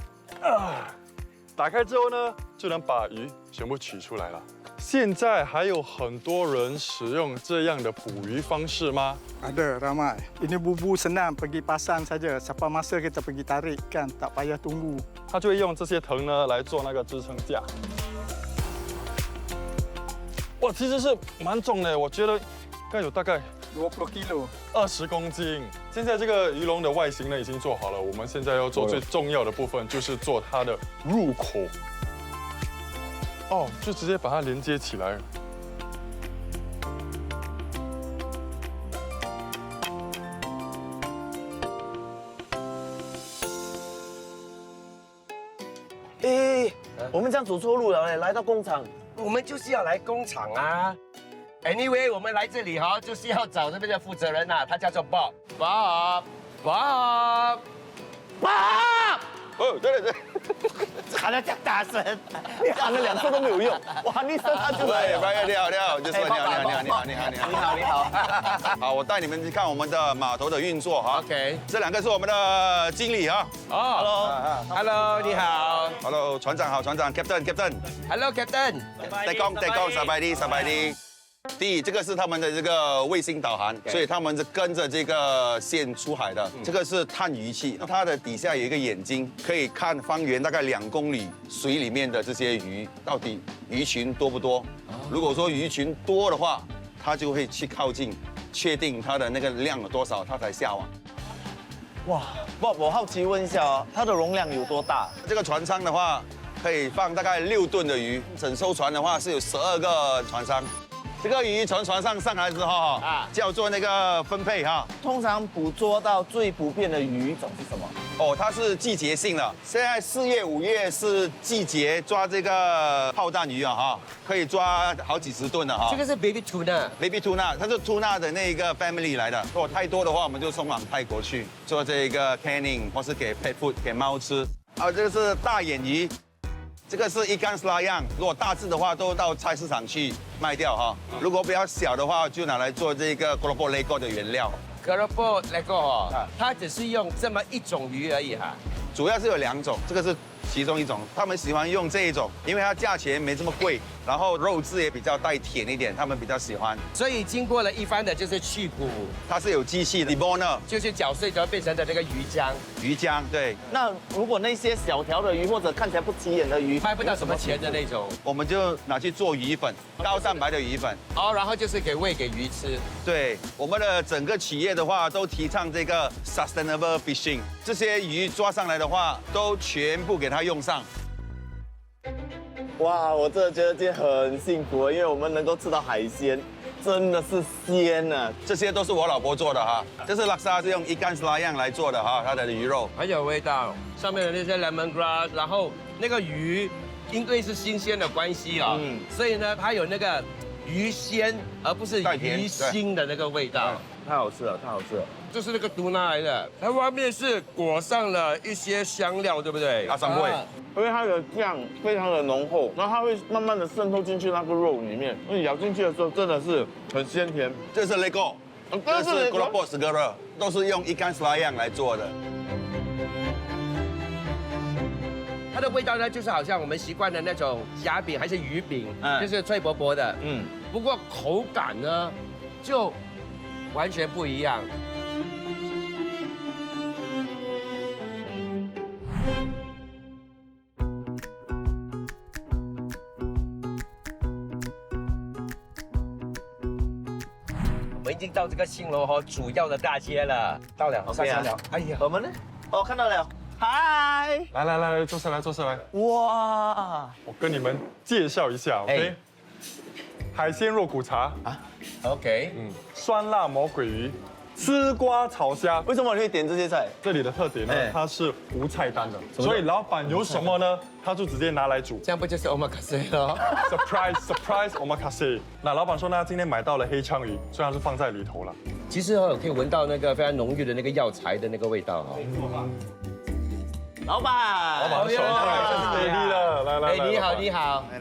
Speaker 2: 打开之后呢，就能把鱼全部取出来了。现在还有很多人使用这样的捕鱼方式吗？
Speaker 13: Ada ramai. Ini bubu senang pergi pasang saja. Siapa masa kita pergi tarik kan, tak payah tunggu.
Speaker 2: 他就会用这些藤呢来做那个支撑架。哇，其实是蛮重的，我觉得应该有大概
Speaker 13: 20 kilo.
Speaker 2: 20公斤。现在这个鱼笼的外形呢已经做好了，我们现在要做最重要的部分，就是做它的入口。哦，就直接把它连接起来。
Speaker 5: 哎，我们这样走错路了哎，来到工厂。
Speaker 1: 我们就是要来工厂啊。Anyway， 我们来这里哈，就是要找这边的负责人呐，他叫做 Bob。Bob。
Speaker 12: 哦，对对对，
Speaker 5: 喊得这样大声，你喊了2次都没有用。我喊一声他就来了。
Speaker 12: 你好，就是你好。好，我带你们去看我们的码头的运作哈。
Speaker 1: OK，
Speaker 12: 这2个是我们的经理哈。
Speaker 1: 哦 ，Hello， 你好。
Speaker 12: Hello， 船长好，船长 Captain。Hello
Speaker 1: Captain。
Speaker 12: 代工，สบายดี。第一，这个是他们的这个卫星导航，所以他们是跟着这个线出海的。这个是探鱼器，它的底下有一个眼睛，可以看方圆大概2公里水里面的这些鱼到底鱼群多不多。如果说鱼群多的话，它就会去靠近，确定它的那个量有多少，它才下网。
Speaker 5: 哇，Bob，我好奇问一下哦，它的容量有多大？
Speaker 12: 这个船舱的话，可以放大概6吨的鱼，整艘船的话是有12个船舱。这个鱼从船上上来之后叫做那个分配哈。
Speaker 5: 通常捕捉到最普遍的鱼种是什么？
Speaker 12: 哦，它是季节性的。现在4月、5月是季节抓这个炮弹鱼啊哈，可以抓好几十吨的哈。
Speaker 1: 这个是 Baby Tuna。Baby
Speaker 12: Tuna， 它是 Tuna 的那个 family 来的。如果太多的话，我们就送往泰国去做这个 canning， 或是给 pet food 给猫吃。这个是大眼鱼。这个是一竿子拉样，如果大只的话都到菜市场去卖掉哈。如果比较小的话，就拿来做这个 Keropok Lego 的原料。
Speaker 1: Keropok Lego 哦，它只是用这么一种鱼而已哈。
Speaker 12: 主要是有2种，这个是其中一种。他们喜欢用这一种，因为它价钱没这么贵，然后肉质也比较带甜一点，他们比较喜欢。
Speaker 1: 所以经过了一番的就是去骨，
Speaker 12: 它是有机器的 deboner，
Speaker 1: 就是搅碎之后变成的这个鱼浆。
Speaker 12: 鱼浆对。
Speaker 5: 那如果那些小条的鱼或者看起来不起眼的鱼，
Speaker 1: 卖不到什么钱的那种，
Speaker 12: 我们就拿去做鱼粉，高蛋白的鱼粉。
Speaker 1: 哦，然后就是给喂给鱼吃。
Speaker 12: 对，我们的整个企业的话都提倡这个 sustainable fishing， 这些鱼抓上来的话都全部给它用上。
Speaker 5: 哇，我真的觉得今天很幸福，因为我们能够吃到海鲜，真的是鲜啊！
Speaker 12: 这些都是我老婆做的哈，这是拉沙是用一竿子拉样来做的哈，它的鱼肉
Speaker 1: 很有味道，上面的那些 lemongrass， 然后那个鱼因为是新鲜的关系啊，所以呢它有那个鱼鲜，而不是鱼腥的那个味道。
Speaker 5: 太好吃了，太好吃了！
Speaker 1: 这是那个Tuna来的，它外面是裹上了一些香料，对不对？
Speaker 12: 阿三味，
Speaker 5: 因为它的酱非常的浓厚，然后它会慢慢的渗透进去那个肉里面，你咬进去的时候真的是很鲜甜。
Speaker 12: 这是 Lego， 这是 Keropok Segera， 都是用一竿子拉样来做的。
Speaker 1: 它的味道呢，就是好像我们习惯的那种虾饼还是鱼饼，就是脆薄薄的。不过口感呢，就完全不一样。我们已经到这个新楼河主要的大街了，到了，上车了。哎呀，
Speaker 5: 我们呢？哦，看到了。嗨，
Speaker 2: 来，坐下来。
Speaker 5: 哇，
Speaker 2: 我跟你们介绍一下 ，OK？海鲜肉骨茶
Speaker 1: 啊 ，OK，
Speaker 2: 酸辣魔鬼鱼，丝瓜炒虾。
Speaker 5: 为什么你会点这些菜？
Speaker 2: 这里的特点呢，它是无菜单的，所以老板有什么呢，他就直接拿来煮。
Speaker 1: 这样不就是 omakase 了
Speaker 2: ？Surprise omakase。那老板说呢，今天买到了黑鲳鱼，虽然是放在里头了。
Speaker 1: 其实可以闻到那个非常浓郁的那个药材的那个味道哈。
Speaker 5: 老板，
Speaker 2: 老板手太给力了，来，
Speaker 1: 你好，你好。
Speaker 13: 来，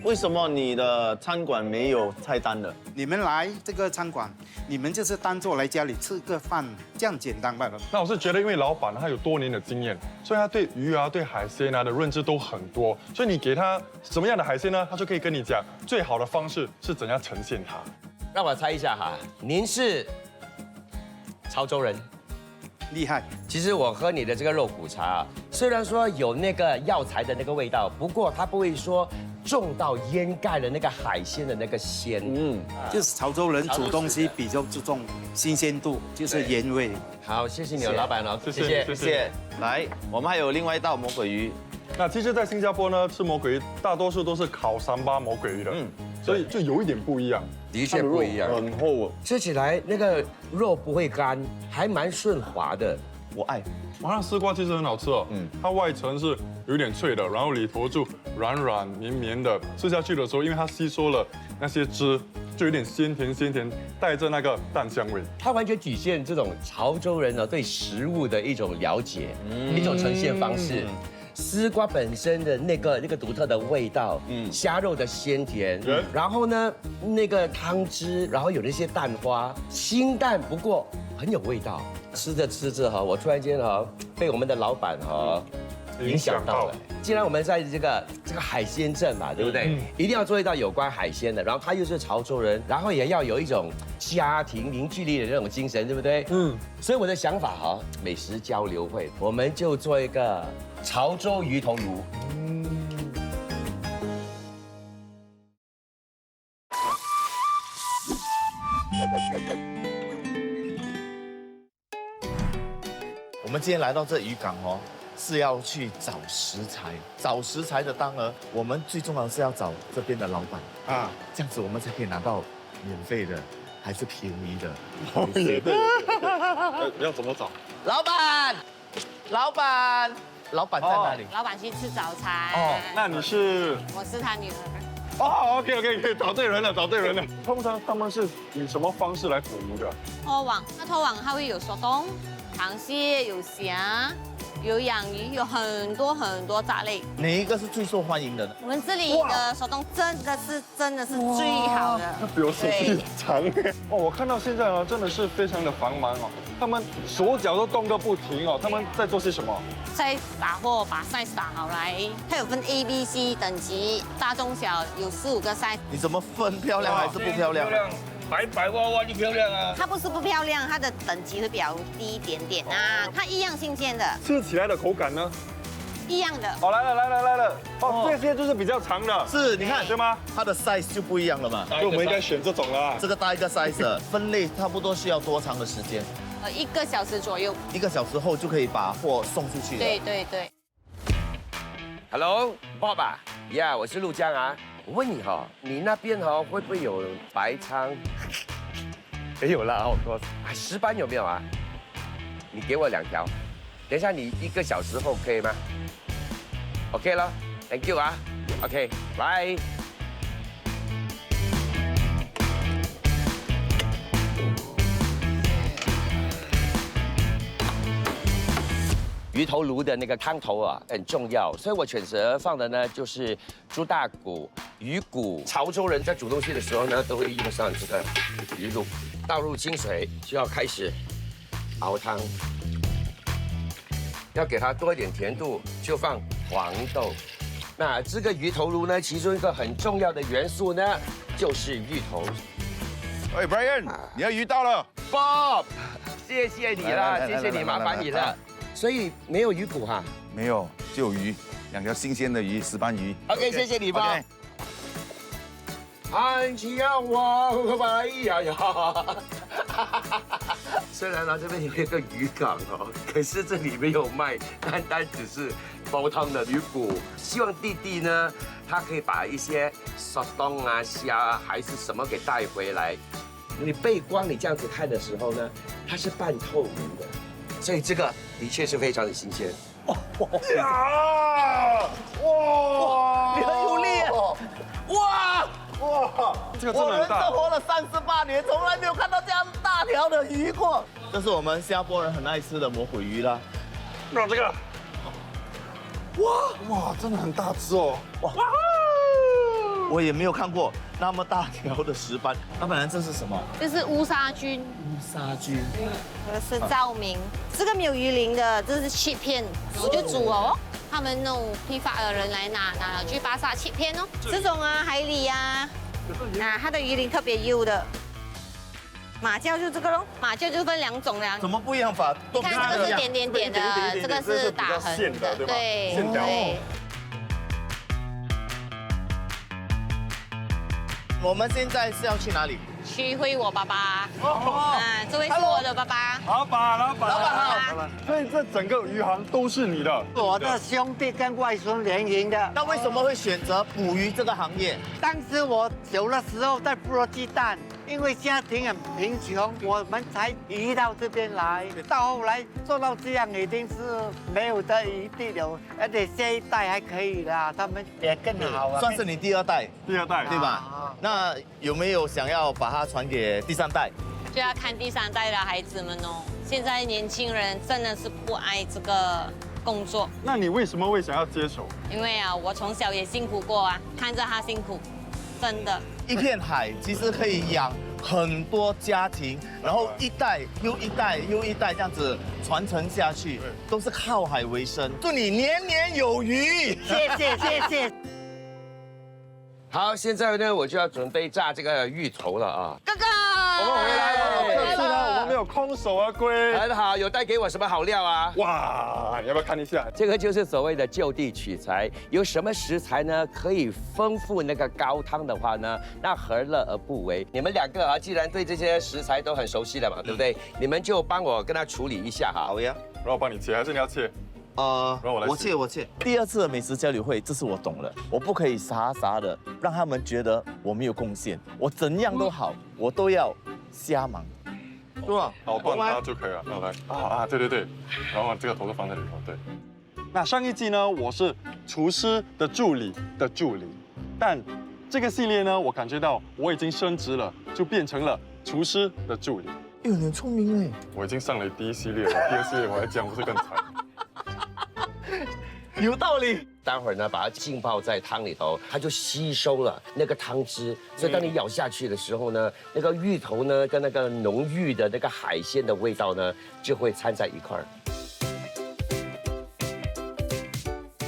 Speaker 5: 为什么你的餐馆没有菜单的？
Speaker 13: 你们来这个餐馆，你们就是当做来家里吃个饭，这样简单罢了。
Speaker 2: 那我是觉得，因为老板他有多年的经验，所以他对鱼啊、对海鲜啊的认知都很多，所以你给他什么样的海鲜呢，他就可以跟你讲最好的方式是怎样呈现它。
Speaker 1: 让我猜一下哈，您是潮州人？
Speaker 13: 厉害。
Speaker 1: 其实我喝你的这个肉骨茶啊，虽然说有那个药材的那个味道，不过它不会说重到掩盖了那个海鲜的那个鲜。
Speaker 13: 就是潮州人煮东西比较注重新鲜度，就是原味。
Speaker 1: 好，谢谢你哦，老板哦，
Speaker 2: 谢谢。
Speaker 5: 来，我们还有另外一道魔鬼鱼。
Speaker 2: 那其实，在新加坡呢，吃魔鬼鱼大多数都是烤三巴魔鬼鱼的，所以就有一点不一样。
Speaker 1: 的确不一样，
Speaker 2: 很厚，
Speaker 1: 吃起来那个肉不会干，还蛮顺滑的。
Speaker 5: 我爱。
Speaker 2: 麻辣丝瓜其实很好吃哦，它外层是有点脆的，然后里头就软软绵绵的，吃下去的时候，因为它吸收了那些汁，就有点鲜甜，带着那个蛋香味。
Speaker 1: 它完全体现这种潮州人呢对食物的一种了解，一种呈现方式。丝瓜本身的那个独特的味道，虾肉的鲜甜，然后呢那个汤汁，然后有那些蛋花，清淡不过很有味道。吃着哈，我突然间哈被我们的老板哈影响到了。既然我们在这个海鲜镇嘛，对不对？一定要做一道有关海鲜的，然后他又是潮州人，然后也要有一种家庭凝聚力的那种精神，对不对？所以我的想法哈，美食交流会，我们就做一个潮州鱼头炉。
Speaker 5: 我们今天来到这渔港哦，是要去找食材。找食材的当儿，我们最重要的是要找这边的老板啊，这样子我们才可以拿到免费的还是便宜的。
Speaker 2: 也对。要怎么找？
Speaker 5: 老板在哪里？
Speaker 14: 老板去吃早餐。
Speaker 2: 哦，那你是？
Speaker 14: 我是他女儿。
Speaker 2: 哦 ，OK， 找对人了。通常他们是以什么方式来捕鱼的？
Speaker 14: 拖网，那拖网它会有手动、螃蟹、有虾、有养鱼，有很多杂类。
Speaker 5: 哪一个是最受欢迎的呢？
Speaker 14: 我们这里的手动真的是最好的。
Speaker 2: 那比我手臂长。哦，我看到现在呢，真的是非常的繁忙哦，他们手脚都动个不停哦，他们在做些什么？
Speaker 14: 在打货，把 size 打好来。它有分 A、B、C 等级，大中小有4、5个 size。
Speaker 5: 你怎么分漂亮还是不漂亮？
Speaker 9: 白花花就漂亮啊！
Speaker 14: 它不是不漂亮，它的等级会比较低一点点啊。它一样新鲜的。
Speaker 2: 吃起来的口感呢？
Speaker 14: 一样的。
Speaker 2: 哦，来了。哦，这些就是比较长的。
Speaker 5: 是，你看，
Speaker 2: 对吗？
Speaker 5: 它的 size 就不一样了嘛。
Speaker 2: 所以我们应该选这种啦。
Speaker 5: 这个大一个 size， 分类差不多需要多长的时间
Speaker 14: ？1个小时左右。
Speaker 5: 1个小时后就可以把货送出去了。
Speaker 14: 对。
Speaker 1: Hello， 爸爸呀，我是陆江啊。我问你哈，你那边哈会不会有白鲳？没有啦，好多。石斑有没有啊？你给我2条。等一下你1个小时后可以吗 ？OK 了 ，Thank you 啊。OK， 拜。鱼头炉的那个汤头啊很重要，所以我选择放的呢就是猪大骨、鱼骨。潮州人在煮东西的时候呢，都会用上这个鱼露，倒入清水就要开始熬汤。要给它多一点甜度，就放黄豆。那这个鱼头炉呢，其中一个很重要的元素呢，就是芋头。
Speaker 12: 喂 ，Brian， 你的鱼到了。
Speaker 1: Bob， 谢谢你了，谢谢你，麻烦你了。所以没有鱼骨哈？
Speaker 12: 没有，就有鱼，2条新鲜的鱼，石斑鱼。
Speaker 1: OK， 谢谢你吧。安琪呀，我白呀呀！虽然呢这边有一个渔港哦，可是这里没有卖，单只是煲汤的鱼骨。希望弟弟呢，他可以把一些沙冬啊、虾还是什么给带回来。你背光你这样子看的时候呢，它是半透明的。所以这个的确是非常的新鲜。
Speaker 5: 哇！你很有力哦！哇！
Speaker 2: 这个真的很大。
Speaker 5: 我人生活了38年，从来没有看到这样大条的鱼过。这是我们新加坡人很爱吃的魔鬼鱼啦。
Speaker 2: 那这个，哇，真的很大只哦！哇，
Speaker 5: 我也没有看过那么大条的石斑。老板娘，这是什么？
Speaker 14: 这是乌沙菌，
Speaker 5: 乌沙菌。
Speaker 14: 这个是照明，这个没有鱼鳞的，这是切片，我就煮哦。他们那种批发的人来拿了去巴萨切片哦。这种啊，海里啊，它的鱼鳞特别幼的。马鲛就这个咯，马鲛就分2种了。
Speaker 5: 怎么不一样法？
Speaker 14: 你看这个是点点点的，这个是打横的，对，
Speaker 2: 线条。
Speaker 5: 我们现在是要去哪里？
Speaker 14: 去会我爸爸。这位是我的爸爸。
Speaker 2: 老板好。所以这整个鱼行都是你的？
Speaker 15: 我的兄弟跟外孙联营的。
Speaker 5: 那为什么会选择捕鱼这个行业？
Speaker 15: 当时我小的时候在部落鸡蛋。因为家庭很贫穷，我们才移到这边来。到后来做到这样，已经是没有的余地了。而且下一代还可以啦，他们也更好啊。
Speaker 5: 算是你第2代，
Speaker 2: 对
Speaker 5: 吧？那有没有想要把它传给第3代？
Speaker 14: 就要看第3代的孩子们哦。现在年轻人真的是不爱这个工作。
Speaker 2: 那你为什么会想要接手？
Speaker 14: 因为啊，我从小也辛苦过啊，看着他辛苦，真的。
Speaker 5: 一片海其实可以养很多家庭，然后一代又一代又一代这样子传承下去，都是靠海为生。祝你年年有余！
Speaker 15: 谢谢。
Speaker 1: 好，现在呢，我就要准备炸这个芋头了啊。
Speaker 14: 哥哥，
Speaker 1: 我们回来了。
Speaker 2: 可是呢，我们没有空手而归。
Speaker 1: 很好，有带给我什么好料啊？
Speaker 2: 哇，你要不要看一下？
Speaker 1: 这个就是所谓的就地取材，有什么食材呢？可以丰富那个高汤的话呢，那何乐而不为？你们2个啊，既然对这些食材都很熟悉了嘛，对不对？你们就帮我跟他处理一下哈。
Speaker 5: 好呀，
Speaker 2: 让我帮你切，还是你要切？让我来切。
Speaker 5: 我切。第2次的美食交流会，这是我懂了，我不可以傻傻的让他们觉得我没有贡献，我怎样都好，我都要瞎忙，是吧？
Speaker 2: 好，断它就可以了。那来对，然后这个头就放在里头，对。那上一季呢，我是厨师的助理，但这个系列呢，我感觉到我已经升职了，就变成了厨师的助理。
Speaker 5: 你很聪明哎！
Speaker 2: 我已经上了第1系列了，第2系列我还这样，不是更惨？
Speaker 5: 有道理。
Speaker 1: 待会儿呢，把它浸泡在汤里头，它就吸收了那个汤汁，所以当你咬下去的时候呢，那个芋头呢跟那个浓郁的那个海鲜的味道呢，就会掺在一块儿。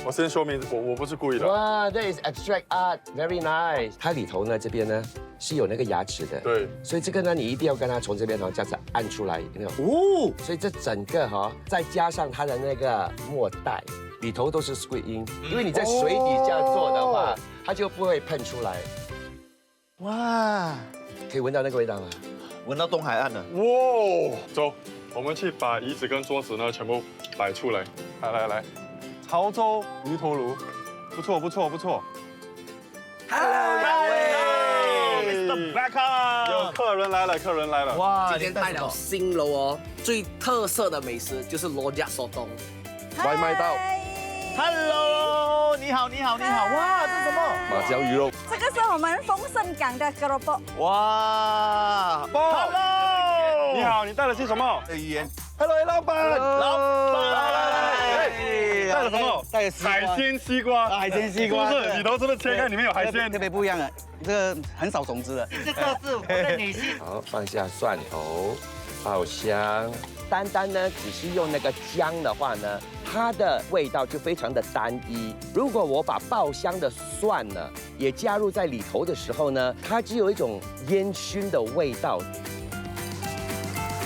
Speaker 2: 我先说明，我不是故意的。
Speaker 1: 哇 ，That is abstract art, very nice。它里头呢这边呢是有那个牙齿的，
Speaker 2: 对，
Speaker 1: 所以这个呢你一定要跟它从这边这样子按出来，有没有？哦，所以这整个再加上它的那个末带。里头都是 squid ink，因为你在水底下做的话，它就不会喷出来。哇，可以闻到那个味道吗？
Speaker 5: 闻到东海岸了。
Speaker 2: 哇，走，我们去把椅子跟桌子呢全部摆出来。来，潮州鱼头炉，不错。
Speaker 1: Hello， 两位
Speaker 5: ，Mr. Blacker，
Speaker 2: 有客人来了。
Speaker 7: 哇，今天带了新楼哦，最特色的美食就是罗家手冻，
Speaker 9: 外卖到。
Speaker 5: Hello， 你好，哇，这是什么？
Speaker 9: 马鲛鱼肉。
Speaker 4: 这个是我们丰盛港的格罗卜。
Speaker 5: 哇
Speaker 2: ，Hello， 你好，你带了些什么？
Speaker 5: 语言
Speaker 2: ，Hello， 老板，带了什么？
Speaker 15: 带
Speaker 2: 海鲜西瓜，
Speaker 15: 海鲜西瓜，
Speaker 2: 是不是？里头是不是切开里面有海鲜？
Speaker 15: 特别不一样的，这个很少种子的。这个是我的女婿。
Speaker 1: 好，放下蒜头，爆香。单单呢，只是用那个姜的话呢，它的味道就非常的单一。如果我把爆香的蒜呢也加入在里头的时候呢，它只有一种烟熏的味道。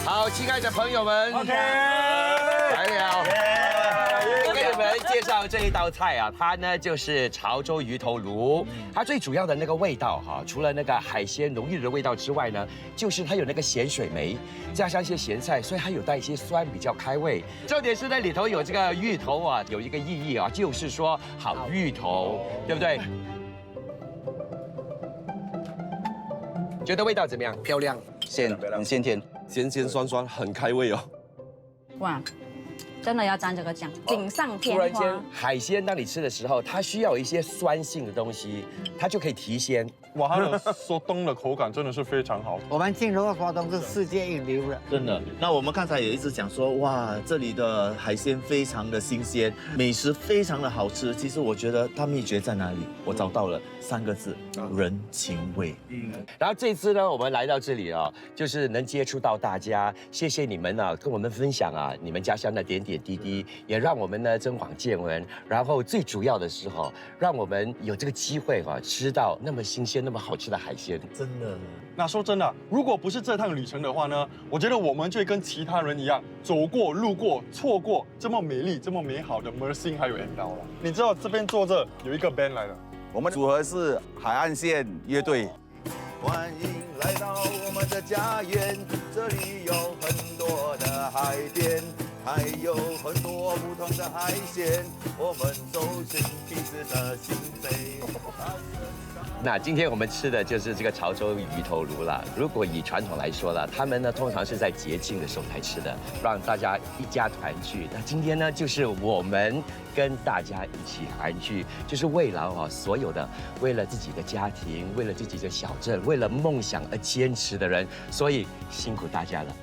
Speaker 1: 好，亲爱的朋友们
Speaker 2: ，OK，
Speaker 1: 来了。我给你们介绍这一道菜啊，它呢就是潮州鱼头炉。它最主要的那个味道哈，除了那个海鲜浓郁的味道之外呢，就是它有那个咸水梅，加上一些咸菜，所以它有带一些酸，比较开胃。重点是在里头有这个芋头啊，有一个意义啊，就是说好芋头，对不对？觉得味道怎么样？
Speaker 7: 漂亮，
Speaker 15: 很鲜甜，
Speaker 3: 咸咸酸酸，很开胃哦。
Speaker 4: 哇，真的要沾这个酱，锦上添
Speaker 1: 突然间
Speaker 4: 花。，
Speaker 1: 海鲜当你吃的时候，它需要有一些酸性的东西，它就可以提鲜。
Speaker 2: 哇，它的说冬的口感真的是非常好。
Speaker 15: 我们金龙华东是世界一流的，
Speaker 5: 真的。那我们刚才也一直讲说，哇，这里的海鲜非常的新鲜，美食非常的好吃。其实我觉得它秘诀在哪里？我找到了3个字：人情味。
Speaker 1: 然后这次呢，我们来到这里啊，就是能接触到大家，谢谢你们啊，跟我们分享啊你们家乡的点点滴滴，也让我们呢增广见闻。然后最主要的是哈，让我们有这个机会哈，吃到那么新鲜、那么好吃的海鲜。
Speaker 5: 真的。
Speaker 2: 那说真的，如果不是这趟旅程的话呢，我觉得我们就会跟其他人一样，走过、路过、错过这么美丽、这么美好的 Mersing 还有 Endau 了。你知道这边坐着有一个 band 来的，
Speaker 12: 我们组合是海岸线乐队。欢迎来到我们的家园，这里有很多的海边，还有很多不同的海鲜，我们都是彼此的心扉。
Speaker 1: 那今天我们吃的就是这个潮州鱼头炉了。如果以传统来说了，他们呢通常是在节庆的时候才吃的，让大家一家团聚。那今天呢，就是我们跟大家一起团聚，就是为了所有的为了自己的家庭，为了自己的小镇，为了梦想而坚持的人，所以辛苦大家了。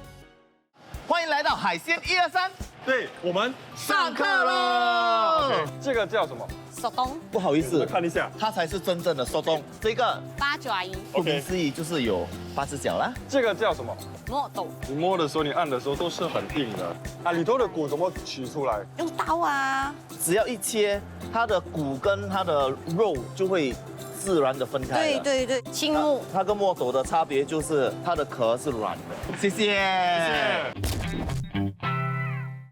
Speaker 5: 欢迎来到海鲜123，
Speaker 2: 对，我们
Speaker 5: 上课喽。
Speaker 2: 这个叫什么？
Speaker 14: 手工
Speaker 5: 不好意思，
Speaker 2: 看一下，
Speaker 5: 它才是真正的手动。这个
Speaker 14: 八爪鱼，
Speaker 5: 顾名思义就是有8只脚啦。
Speaker 2: 这个叫什么？
Speaker 14: 墨斗，
Speaker 2: 你摸的时候，你按的时候都是很硬的啊，里头的骨怎么取出来？
Speaker 14: 用刀啊。
Speaker 5: 只要一切，它的骨跟它的肉就会自然的分开了。
Speaker 14: 对对对，青木。
Speaker 5: 它跟墨斗的差别就是它的壳是软的。谢谢。